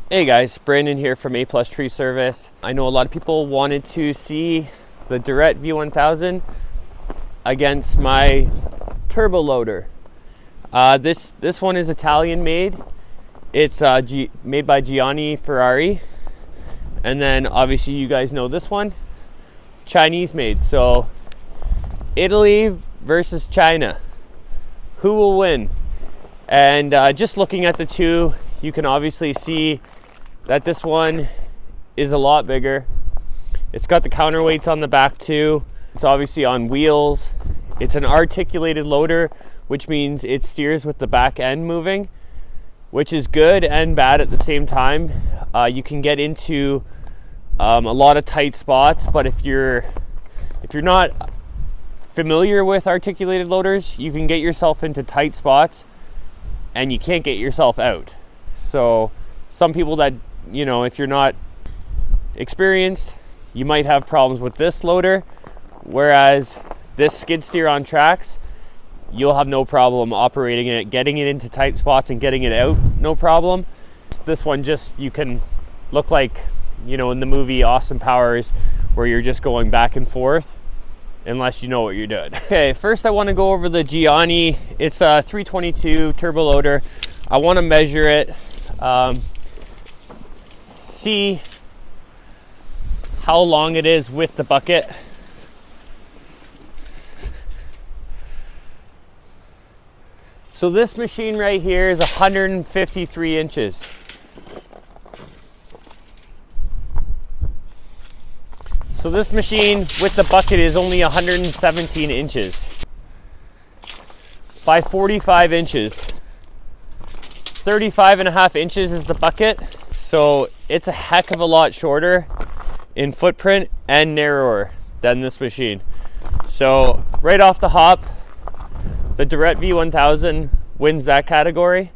Hey guys, Brandon here from A Plus Tree Service. I know a lot of people wanted to see the Derette V1000 against my turbo loader. This one is Italian made. It's made by Gianni Ferrari. And then obviously you guys know this one, Chinese made. So Italy versus China, who will win? And just looking at the two, you can obviously see that this one is a lot bigger. It's got the counterweights on the back too. It's obviously on wheels. It's an articulated loader, which means it steers with the back end moving, which is good and bad at the same time. You can get into a lot of tight spots, but if you're not familiar with articulated loaders, you can get yourself into tight spots and you can't get yourself out. So some people that, if you're not experienced, you might have problems with this loader, whereas this skid steer on tracks, you'll have no problem operating it, getting it into tight spots and getting it out, no problem. This one you can look like, in the movie Austin Powers, where you're just going back and forth, unless you know what you're doing. Okay, first I want to go over the Gianni. It's a 322 turbo loader. I want to measure it, see how long it is with the bucket. So this machine right here is 153 inches. So this machine with the bucket is only 117 inches by 45 inches. 35 and a half inches is the bucket. So it's a heck of a lot shorter in footprint and narrower than this machine. So right off the hop, the Derette V1000 wins that category,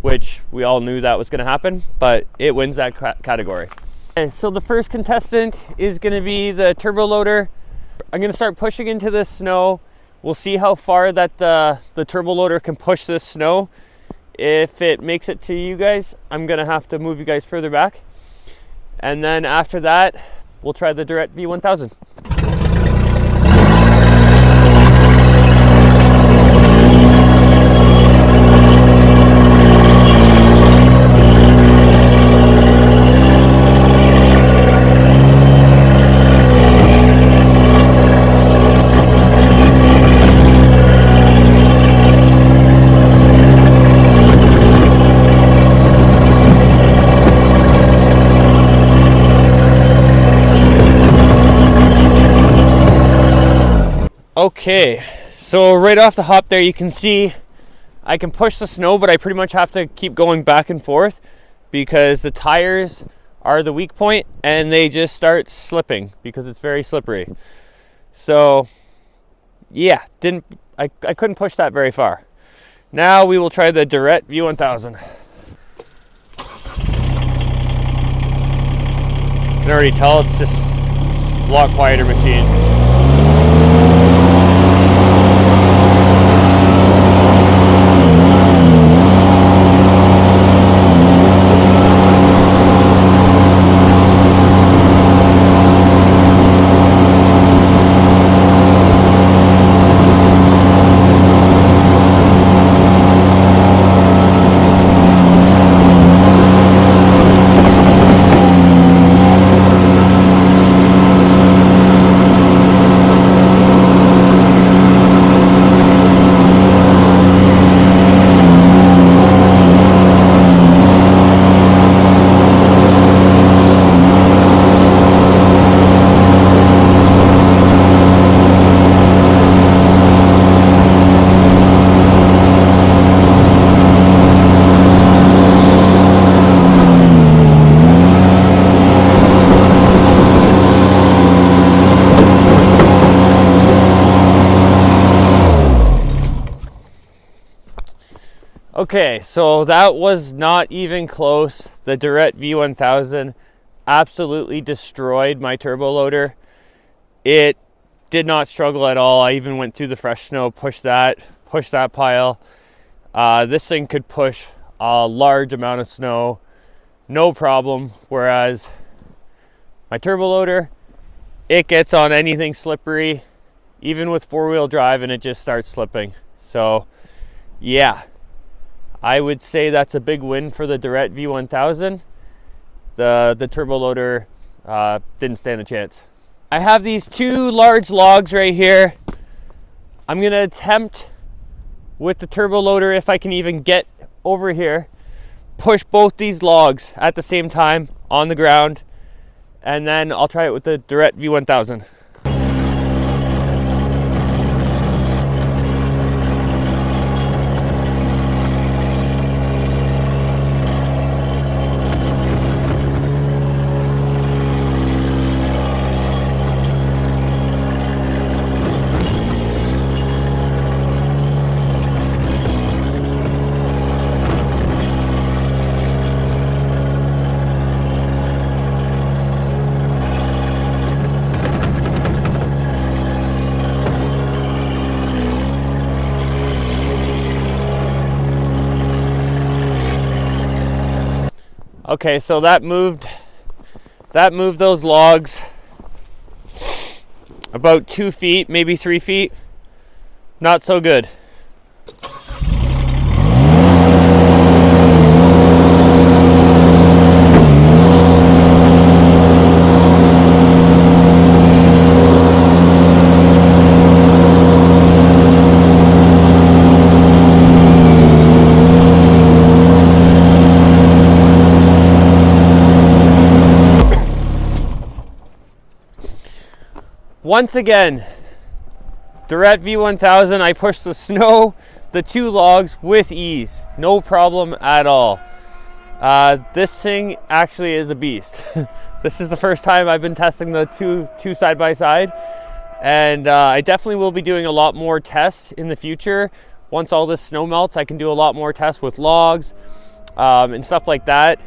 which we all knew that was going to happen, but it wins that category. And so the first contestant is going to be the turbo loader. I'm going to start pushing into this snow. We'll see how far that the turbo loader can push this snow. If it makes it to you guys, I'm going to have to move you guys further back. And then after that, we'll try the Derette V1000. Okay, so right off the hop there, you can see I can push the snow, but I pretty much have to keep going back and forth because the tires are the weak point and they just start slipping because it's very slippery. So yeah, I couldn't push that very far. Now we will try the Derette V1000. You can already tell it's a lot quieter machine. Okay, so that was not even close. The Derette V1000 absolutely destroyed my turbo loader. It did not struggle at all. I even went through the fresh snow, pushed that pile. This thing could push a large amount of snow, no problem. Whereas my turbo loader, it gets on anything slippery, even with four-wheel drive, and it just starts slipping. So yeah, I would say that's a big win for the Derette V1000. The turbo loader didn't stand a chance. I have these two large logs right here. I'm gonna attempt with the turbo loader, if I can even get over here, push both these logs at the same time on the ground, and then I'll try it with the Derette V1000. Okay, so that moved those logs about 2 feet, maybe 3 feet. Not so good. Once again, Derette V1000, I pushed the snow, the two logs with ease, no problem at all. This thing actually is a beast. This is the first time I've been testing the two side by side, and I definitely will be doing a lot more tests in the future. Once all this snow melts, I can do a lot more tests with logs and stuff like that.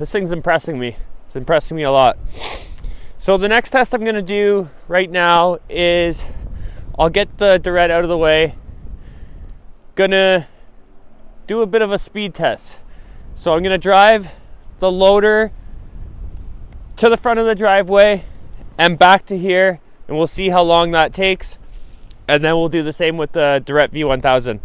This thing's impressing me. It's impressing me a lot. So the next test I'm gonna do right now is I'll get the Derette out of the way. Gonna do a bit of a speed test. So I'm gonna drive the loader to the front of the driveway and back to here, and we'll see how long that takes. And then we'll do the same with the Derette V1000.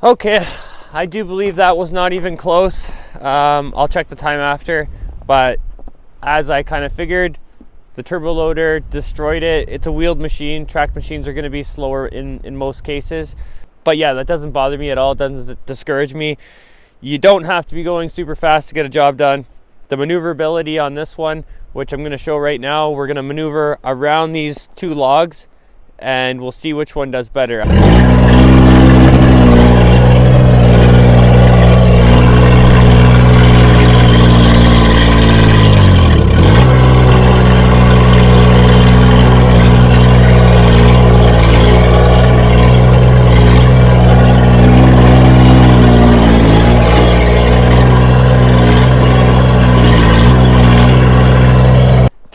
Okay, I do believe that was not even close. I'll check the time after, but as I kind of figured, the turbo loader destroyed it. It's a wheeled machine. Track machines are going to be slower in most cases. But yeah, that doesn't bother me at all. It doesn't discourage me. You don't have to be going super fast to get a job done. The maneuverability on this one, which I'm going to show right now, we're going to maneuver around these two logs and we'll see which one does better.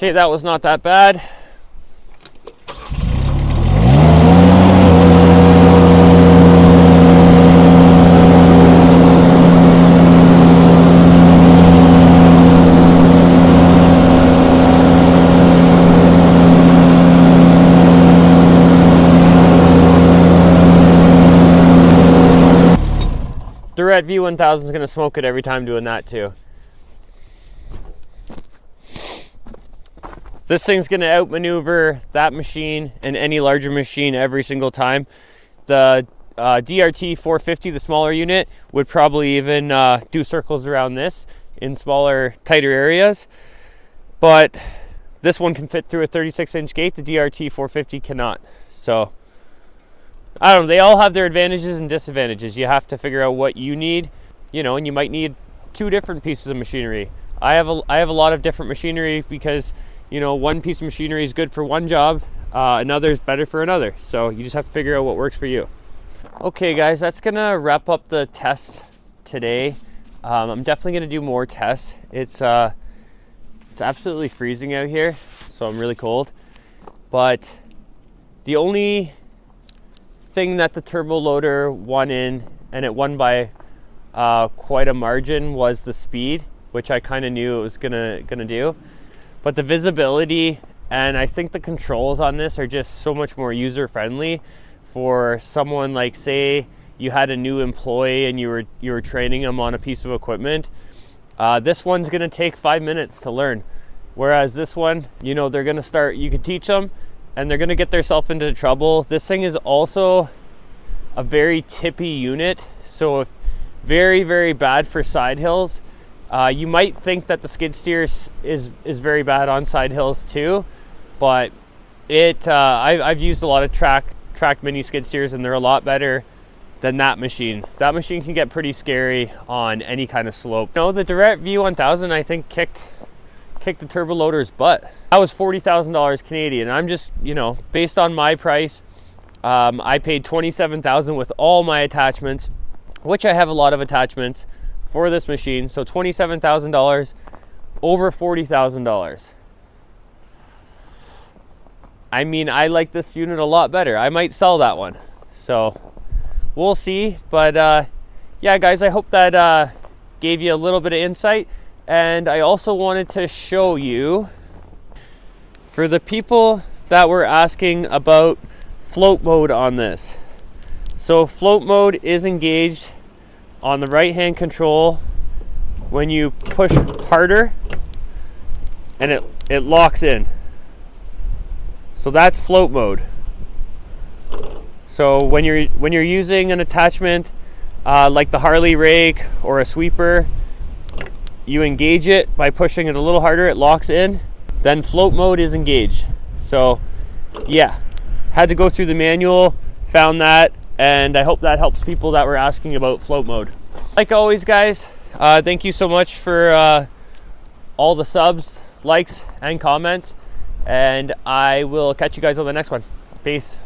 Okay, that was not that bad. Derette V1000 is going to smoke it every time doing that too. This thing's going to outmaneuver that machine and any larger machine every single time. The DRT 450, the smaller unit, would probably even do circles around this in smaller, tighter areas. But This one can fit through a 36-inch gate. The DRT 450 cannot. So I don't know, they all have their advantages and disadvantages. You have to figure out what you need, you know, and you might need 2 different pieces of machinery. I have a lot of different machinery because, you know, one piece of machinery is good for one job, another is better for another. So you just have to figure out what works for you. Okay guys, that's gonna wrap up the tests today. I'm definitely gonna do more tests. It's absolutely freezing out here, so I'm really cold. But the only thing that the turbo loader won in, and it won by quite a margin, was the speed, which I kind of knew it was gonna do. But the visibility, and I think the controls on this are just so much more user friendly for someone, like, say you had a new employee and you were training them on a piece of equipment. This one's gonna take 5 minutes to learn. Whereas this one, you know, they're gonna start, you could teach them and they're gonna get themselves into trouble. This thing is also a very tippy unit. So if very, very bad for side hills. You might think that the skid steer is very bad on side hills too, but I've used a lot of track mini skid steers and they're a lot better than that machine. That machine can get pretty scary on any kind of slope. You know, the Derette V1000 I think kicked the turbo loader's butt. That was $40,000 Canadian. I'm just, you know, based on my price, I paid $27,000 with all my attachments, which I have a lot of attachments for this machine. So $27,000 over $40,000. I mean, I like this unit a lot better. I might sell that one. So we'll see. But yeah, guys, I hope that gave you a little bit of insight. And I also wanted to show you, for the people that were asking about float mode on this. So float mode is engaged on the right hand control when you push harder and it locks in. So that's float mode. So when you're using an attachment like the Harley rake or a sweeper, you engage it by pushing it a little harder, it locks in, then float mode is engaged. So yeah, had to go through the manual, found that, and I hope that helps people that were asking about float mode. Like always, guys, thank you so much for all the subs, likes, and comments, and I will catch you guys on the next one. Peace.